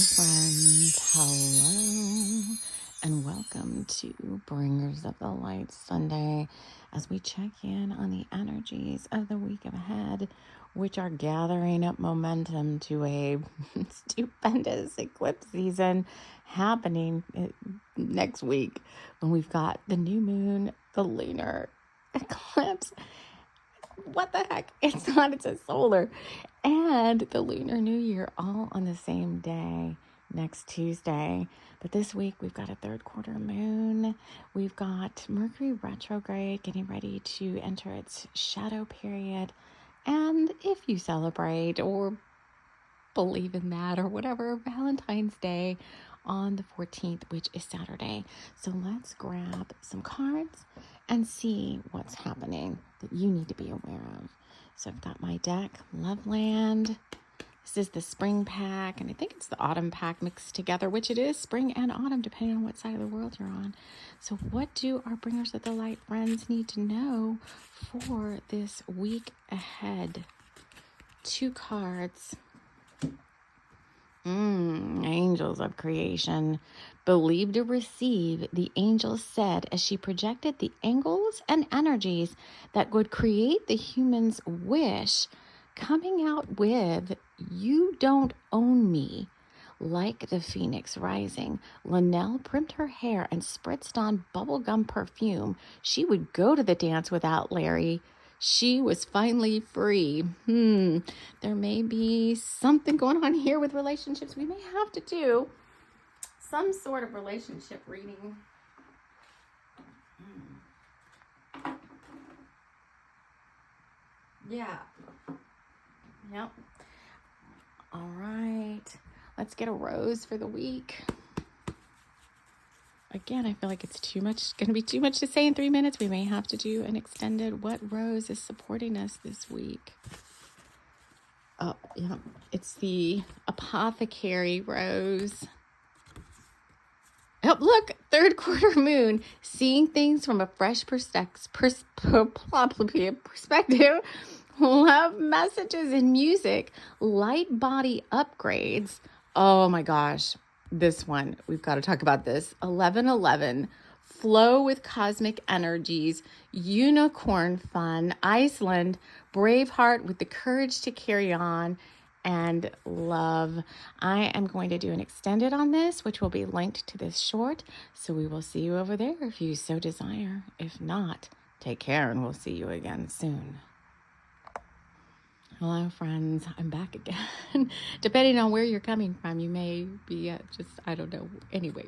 friends, hello, and welcome to Bringers of the Light Sunday as we check in on the energies of the week ahead, which are gathering up momentum to a stupendous eclipse season happening next week when we've got the new moon, the lunar eclipse. What the heck? It's not, it's a solar. And the Lunar New Year all on the same day, next Tuesday. But this week we've got a third quarter moon. We've got Mercury retrograde getting ready to enter its shadow period. And if you celebrate or believe in that or whatever, Valentine's Day on the 14th, which is Saturday. So let's grab some cards and see what's happening that you need to be aware of. So I've got my deck, Loveland. This is the spring pack, and I think it's the autumn pack mixed together, which it is spring and autumn, depending on what side of the world you're on. So what do our Bringers of the Light friends need to know for this week ahead? 2 cards. Angels of creation. Believe to receive, the angel said as she projected the angles and energies that would create the human's wish, coming out with, "You don't own me." Like the phoenix rising, Linnell primed her hair and spritzed on bubblegum perfume. She would go to the dance without Larry. She was finally free. There may be something going on here with relationships. We may have to do some sort of relationship reading. Yeah. Yep. All right. Let's get a rose for the week. Again, I feel like it's going to be too much to say in 3 minutes. We may have to do an extended. What rose is supporting us this week? Oh, yeah. It's the apothecary rose. Oh, look, third quarter moon, seeing things from a fresh perspective, love messages in music, light body upgrades. Oh my gosh, this one, we've got to talk about this. 1111, flow with cosmic energies, unicorn fun, Iceland, Braveheart with the courage to carry on, and love. I am going to do an extended on this, which will be linked to this short. So we will see you over there if you so desire. If not, take care and we'll see you again soon. Hello, friends. I'm back again. Depending on where you're coming from, you may be I don't know. Anyway,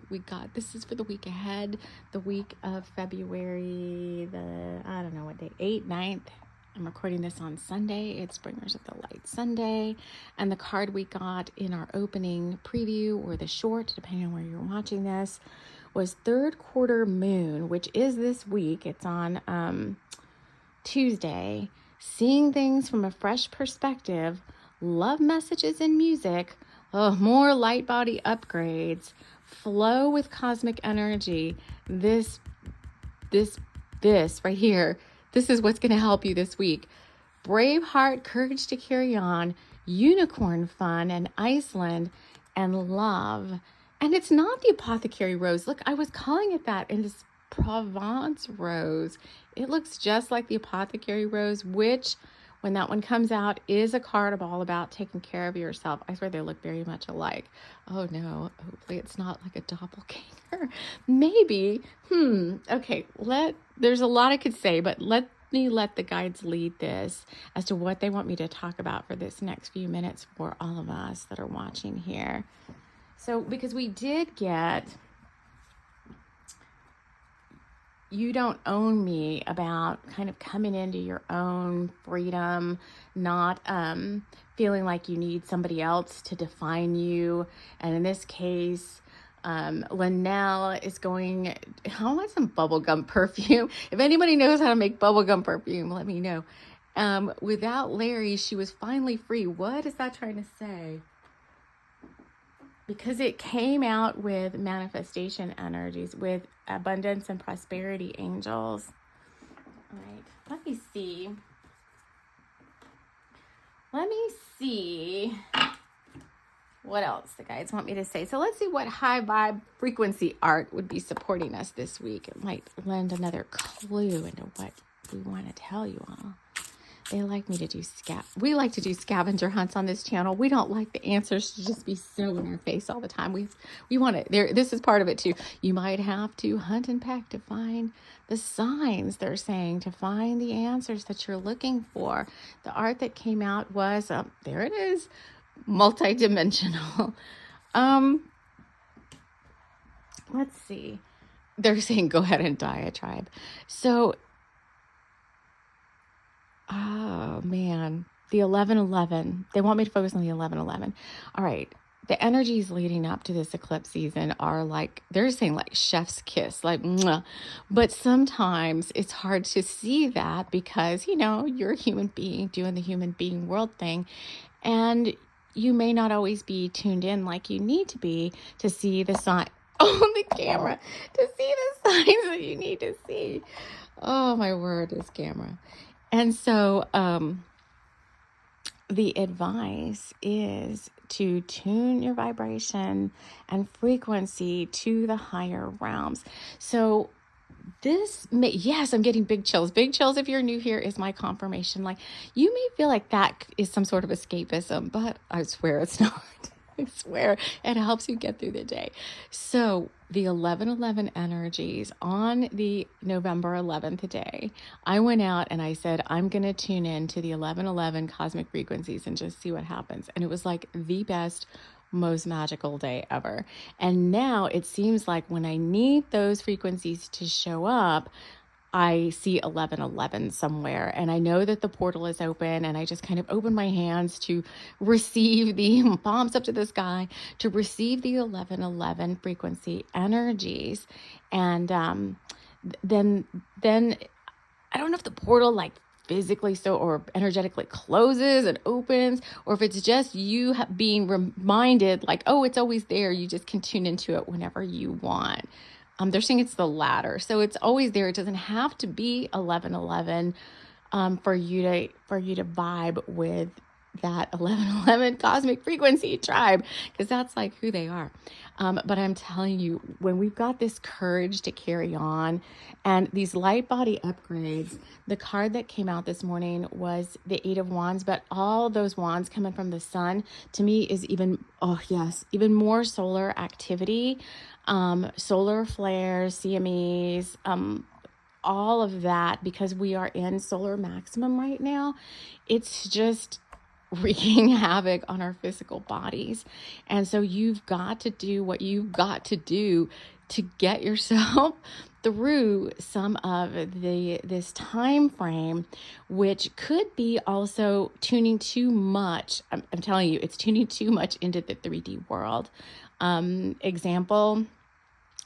this is for the week ahead, the week of February, I don't know what day, 8th, 9th. I'm recording this on Sunday. It's Bringers of the Light Sunday. And the card we got in our opening preview or the short, depending on where you're watching this, was third quarter moon, which is this week. It's on Tuesday. Seeing things from a fresh perspective, love messages in music, more light body upgrades, flow with cosmic energy. This right here. This is what's going to help you this week. Braveheart, courage to carry on, unicorn fun, and Iceland, and love. And it's not the apothecary rose. Look, I was calling it that, and it's Provence rose. It looks just like the apothecary rose, which, when that one comes out, is a card all about taking care of yourself. I swear they look very much alike. Oh no, hopefully it's not like a doppelganger. Maybe. Okay, there's a lot I could say, but let the guides lead this as to what they want me to talk about for this next few minutes for all of us that are watching here. So, because we did get "You don't own me" about kind of coming into your own freedom, not feeling like you need somebody else to define you. And in this case, Linnell is going, I want some bubblegum perfume. If anybody knows how to make bubblegum perfume, let me know. Without Larry, she was finally free. What is that trying to say? Because it came out with manifestation energies, with abundance and prosperity angels. All right, let me see. What else the guides want me to say? So let's see what high vibe frequency art would be supporting us this week. It might lend another clue into what we want to tell you all. They like me to do we like to do scavenger hunts on this channel. We don't like the answers to just be so in our face all the time. We want it. This is part of it too. You might have to hunt and peck to find the signs they're saying, to find the answers that you're looking for. The art that came out was, there it is, multidimensional. Let's see. They're saying go ahead and diatribe. So oh man, the 11:11. They want me to focus on the 11:11. All right. The energies leading up to this eclipse season are like, they're saying like chef's kiss, like, mwah. But sometimes it's hard to see that because, you're a human being doing the human being world thing. And you may not always be tuned in like you need to be to see the sign on the camera, to see the signs that you need to see. Oh my word, this camera. And so the advice is to tune your vibration and frequency to the higher realms. So yes, I'm getting big chills. Big chills, if you're new here, is my confirmation. Like, you may feel like that is some sort of escapism, but I swear it's not. I swear it helps you get through the day. So the 11:11 energies on the November 11th day, I went out and I said, I'm going to tune in to the 11:11 cosmic frequencies and just see what happens. And it was like the best, most magical day ever. And now it seems like when I need those frequencies to show up, I see 11:11 somewhere, and I know that the portal is open, and I just kind of open my hands to receive the palms up to the sky, to receive the 11:11 frequency energies. And then I don't know if the portal like physically or energetically closes and opens, or if it's just you being reminded like, oh, it's always there. You just can tune into it whenever you want. They're saying it's the latter. So it's always there. It doesn't have to be 11:11 for you to vibe with that 11:11 cosmic frequency tribe, because that's like who they are. But I'm telling you, when we've got this courage to carry on and these light body upgrades, the card that came out this morning was the 8 of Wands, but all those wands coming from the sun to me is even more solar activity, solar flares, CMEs, all of that, because we are in solar maximum right now. It's just wreaking havoc on our physical bodies. And so you've got to do what you've got to do to get yourself through some of this time frame, which could be also tuning too much. I'm telling you, it's tuning too much into the 3D world. Example,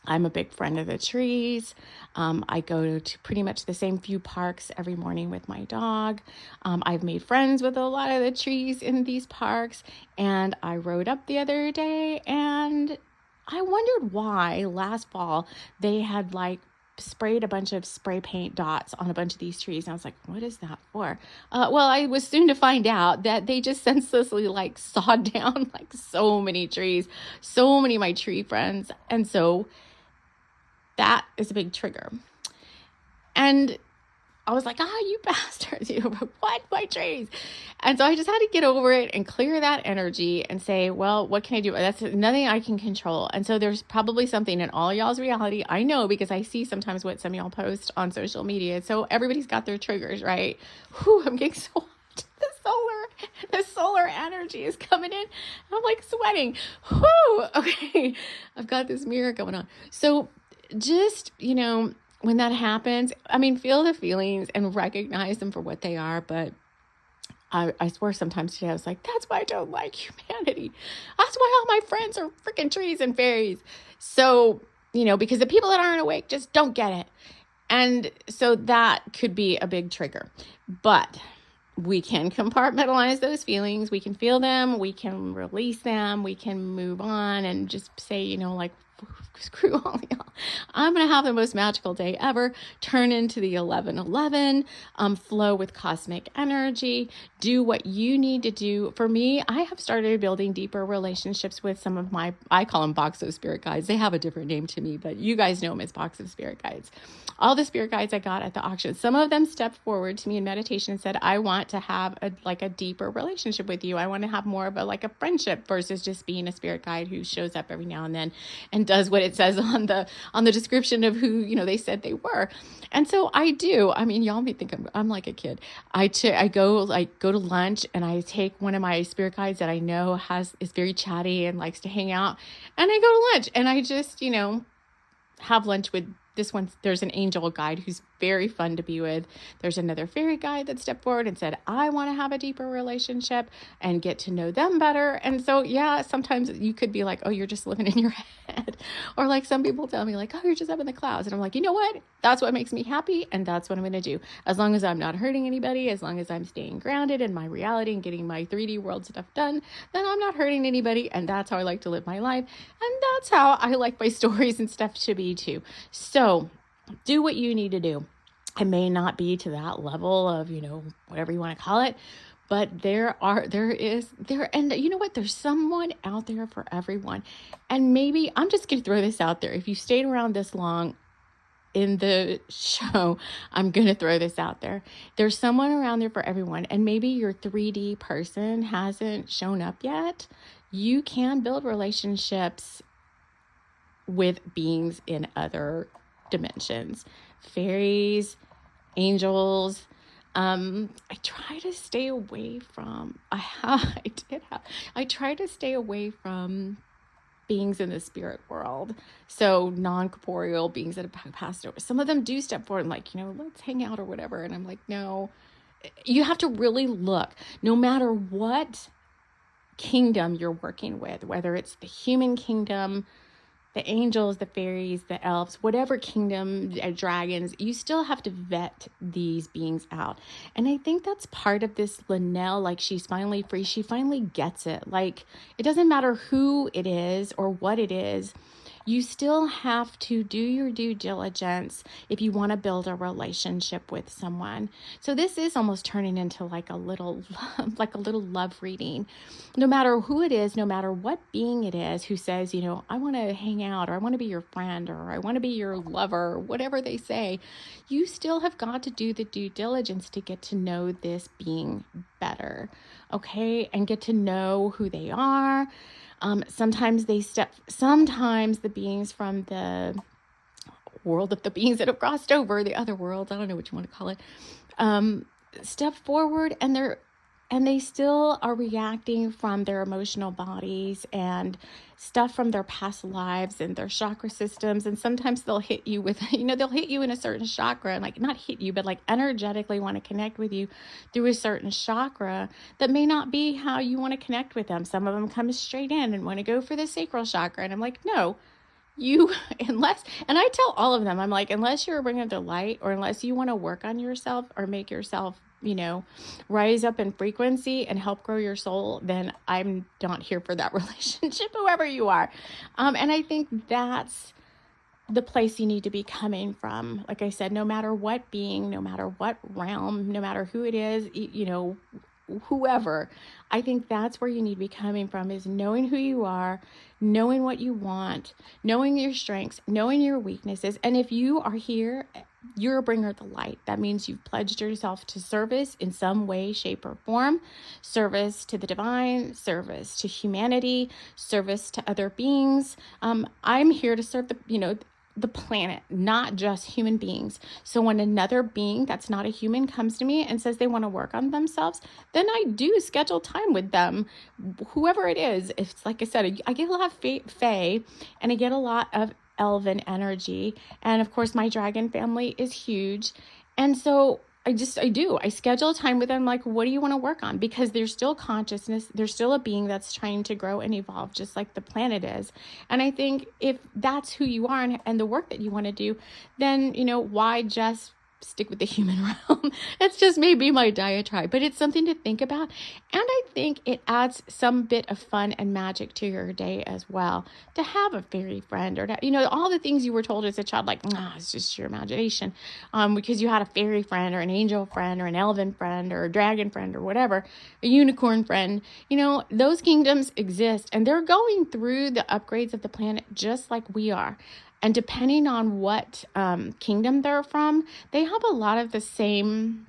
I'm a big friend of the trees. I go to pretty much the same few parks every morning with my dog. I've made friends with a lot of the trees in these parks. And I rode up the other day and I wondered why last fall they had like sprayed a bunch of spray paint dots on a bunch of these trees. And I was like, what is that for? Well, I was soon to find out that they just senselessly like sawed down like so many trees, so many of my tree friends. And so that is a big trigger. And I was like, you bastards, what? My trees. And so I just had to get over it and clear that energy and say, well, what can I do? That's nothing I can control. And so there's probably something in all y'all's reality. I know, because I see sometimes what some of y'all post on social media. So everybody's got their triggers, right? Whew, I'm getting so hot. The solar energy is coming in. I'm like sweating. Whew, okay. I've got this mirror going on. So just, when that happens, feel the feelings and recognize them for what they are. But I swear sometimes today I was like, that's why I don't like humanity. That's why all my friends are freaking trees and fairies. So, because the people that aren't awake just don't get it. And so that could be a big trigger. But we can compartmentalize those feelings. We can feel them. We can release them. We can move on and just say, like, screw all y'all. I'm going to have the most magical day ever. Turn into the 1111, flow with cosmic energy, do what you need to do. For me, I have started building deeper relationships with some of I call them box of spirit guides. They have a different name to me, but you guys know them as box of spirit guides. All the spirit guides I got at the auction, some of them stepped forward to me in meditation and said, I want to have a deeper relationship with you. I want to have more of a friendship versus just being a spirit guide who shows up every now and then and does what it says on the description of who, they said they were. And so I do. I mean, y'all may think I'm like a kid. I go to lunch and I take one of my spirit guides that I know is very chatty and likes to hang out. And I go to lunch and I just, have lunch with this one. There's an angel guide who's very fun to be with. There's another fairy guide that stepped forward and said, I want to have a deeper relationship and get to know them better. And so, yeah, sometimes you could be like, oh, you're just living in your head. Or like some people tell me like, oh, you're just up in the clouds. And I'm like, you know what? That's what makes me happy. And that's what I'm going to do. As long as I'm not hurting anybody, as long as I'm staying grounded in my reality and getting my 3D world stuff done, then I'm not hurting anybody. And that's how I like to live my life. And that's how I like my stories and stuff to be too. So do what you need to do. It may not be to that level of, whatever you want to call it, but and you know what? There's someone out there for everyone. And maybe I'm just going to throw this out there. If you stayed around this long in the show, I'm going to throw this out there. There's someone around there for everyone. And maybe your 3D person hasn't shown up yet. You can build relationships with beings in other dimensions, fairies, angels. I try to stay away from, I try to stay away from beings in the spirit world. So non-corporeal beings that have passed over. Some of them do step forward and like, let's hang out or whatever. And I'm like, no, you have to really look, no matter what kingdom you're working with, whether it's the human kingdom, the angels, the fairies, the elves, whatever kingdom, dragons, you still have to vet these beings out. And I think that's part of this Linnell, like she's finally free. She finally gets it. Like, it doesn't matter who it is or what it is. You still have to do your due diligence if you want to build a relationship with someone. So this is almost turning into like a little love reading. No matter who it is, no matter what being it is who says, I want to hang out, or I want to be your friend, or I want to be your lover, or whatever they say, you still have got to do the due diligence to get to know this being better, okay? And get to know who they are. Sometimes the beings from the world of the beings that have crossed over, the other worlds, I don't know what you want to call it, step forward and they still are reacting from their emotional bodies and stuff from their past lives and their chakra systems. And sometimes they'll hit you with, they'll hit you in a certain chakra and like not hit you, but like energetically want to connect with you through a certain chakra that may not be how you want to connect with them. Some of them come straight in and want to go for the sacral chakra. And I'm like, no, and I tell all of them, I'm like, unless you're a bringer of the light, or unless you want to work on yourself or make yourself rise up in frequency and help grow your soul, then I'm not here for that relationship, whoever you are. And I think that's the place you need to be coming from. Like I said, no matter what being, no matter what realm, no matter who it is, whoever, I think that's where you need to be coming from, is knowing who you are, knowing what you want, knowing your strengths, knowing your weaknesses. And if you are here, you're a bringer of the light. That means you've pledged yourself to service in some way, shape, or form. Service to the divine, service to humanity, service to other beings. I'm here to serve the planet, not just human beings. So when another being that's not a human comes to me and says they want to work on themselves, then I do schedule time with them, whoever it is. It's like I said, I get a lot of fae and I get a lot of elven energy. And of course, my dragon family is huge. And so I schedule time with them. Like, what do you want to work on? Because there's still consciousness. There's still a being that's trying to grow and evolve, just like the planet is. And I think if that's who you are and the work that you want to do, then, why just stick with the human realm. It's just maybe my diatribe, but it's something to think about. And I think it adds some bit of fun and magic to your day as well, to have a fairy friend, or to, all the things you were told as a child, like, it's just your imagination, because you had a fairy friend or an angel friend or an elven friend or a dragon friend or whatever, a unicorn friend. Those kingdoms exist, and they're going through the upgrades of the planet just like we are. And depending on what kingdom they're from, they have a lot of the same.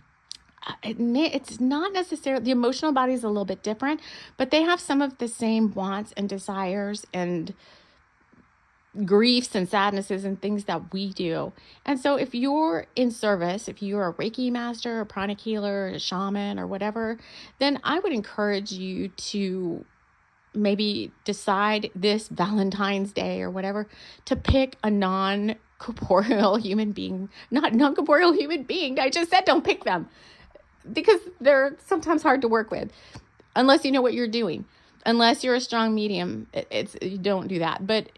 It's not necessarily, the emotional body is a little bit different, but they have some of the same wants and desires and griefs and sadnesses and things that we do. And so if you're in service, if you're a Reiki master, a pranic healer, a shaman, or whatever, then I would encourage you to maybe decide this Valentine's Day or whatever to pick a non-corporeal human being. Not non-corporeal human being. I just said don't pick them, because they're sometimes hard to work with unless you know what you're doing. Unless you're a strong medium, you don't do that. But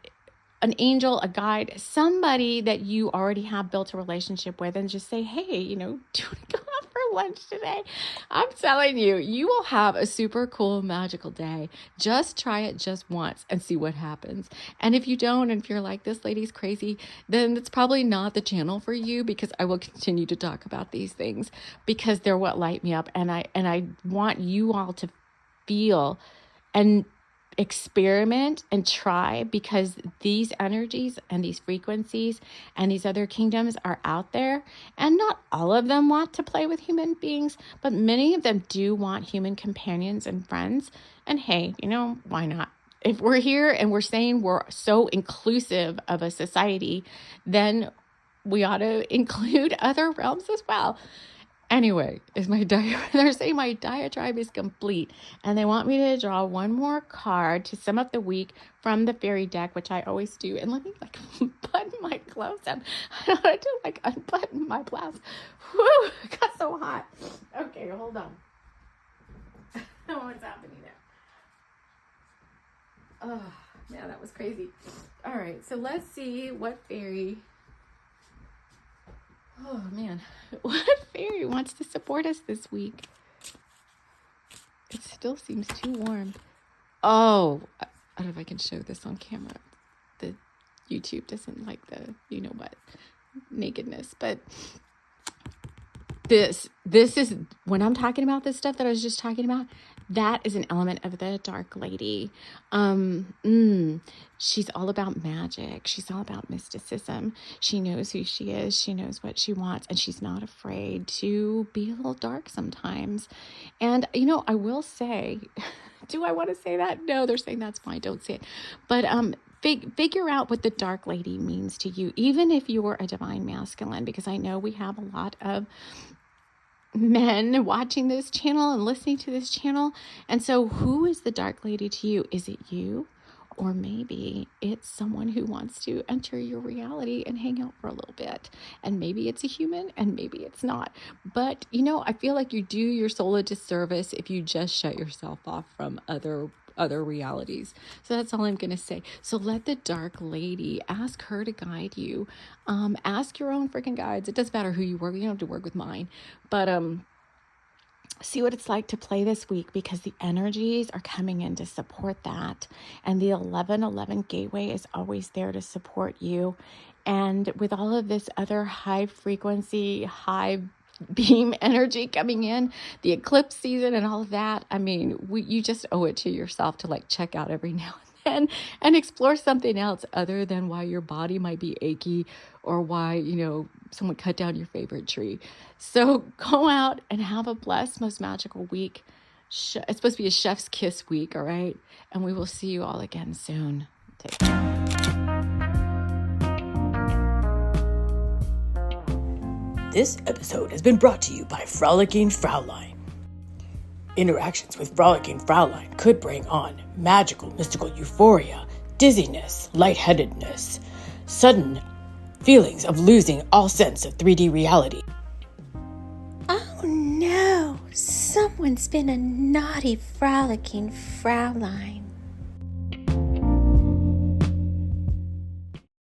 an angel, a guide, somebody that you already have built a relationship with, and just say, hey, do you want to go out for lunch today? I'm telling you, you will have a super cool, magical day. Just try it just once and see what happens. And if you don't, and if you're like, this lady's crazy, then it's probably not the channel for you, because I will continue to talk about these things because they're what light me up. And I want you all to feel and experiment and try, because these energies and these frequencies and these other kingdoms are out there, and not all of them want to play with human beings, but many of them do want human companions and friends. And hey, why not? If we're here and we're saying we're so inclusive of a society, then we ought to include other realms as well. Anyway, they're saying my diatribe is complete, and they want me to draw one more card to sum up the week from the fairy deck, which I always do. And let me button my gloves up. I don't know how to unbutton my blouse. Whew, it got so hot. Okay, hold on. What's happening there? Oh, yeah, that was crazy. All right, so let's see what fairy. Oh, man. What fairy wants to support us this week? It still seems too warm. Oh, I don't know if I can show this on camera. The YouTube doesn't like the, nakedness. But this is, when I'm talking about this stuff that I was just talking about, that is an element of the dark lady. She's all about magic. She's all about mysticism. She knows who she is. She knows what she wants, and she's not afraid to be a little dark sometimes. And, I will say, do I want to say that? No, they're saying that's fine. Don't say it. But, figure out what the dark lady means to you, even if you're a divine masculine, because I know we have a lot of men watching this channel and listening to this channel. And so who is the dark lady to you? Is it you? Or maybe it's someone who wants to enter your reality and hang out for a little bit. And maybe it's a human, and maybe it's not. But, I feel like you do your soul a disservice if you just shut yourself off from other realities. So that's all I'm going to say. So let the dark lady, ask her to guide you. Ask your own freaking guides. It doesn't matter who you work with. You don't have to work with mine. But see what it's like to play this week, because the energies are coming in to support that. And the 1111 gateway is always there to support you. And with all of this other high frequency, high beam energy coming in, the eclipse season and all of that, you just owe it to yourself to check out every now and then and explore something else other than why your body might be achy, or why, someone cut down your favorite tree. So go out and have a blessed, most magical week. It's supposed to be a chef's kiss week, all right? And we will see you all again soon. Take care. This episode has been brought to you by Frolicking Fraulein. Interactions with Frolicking Fraulein could bring on magical, mystical euphoria, dizziness, lightheadedness, sudden feelings of losing all sense of 3D reality. Oh no, someone's been a naughty Frolicking Fraulein.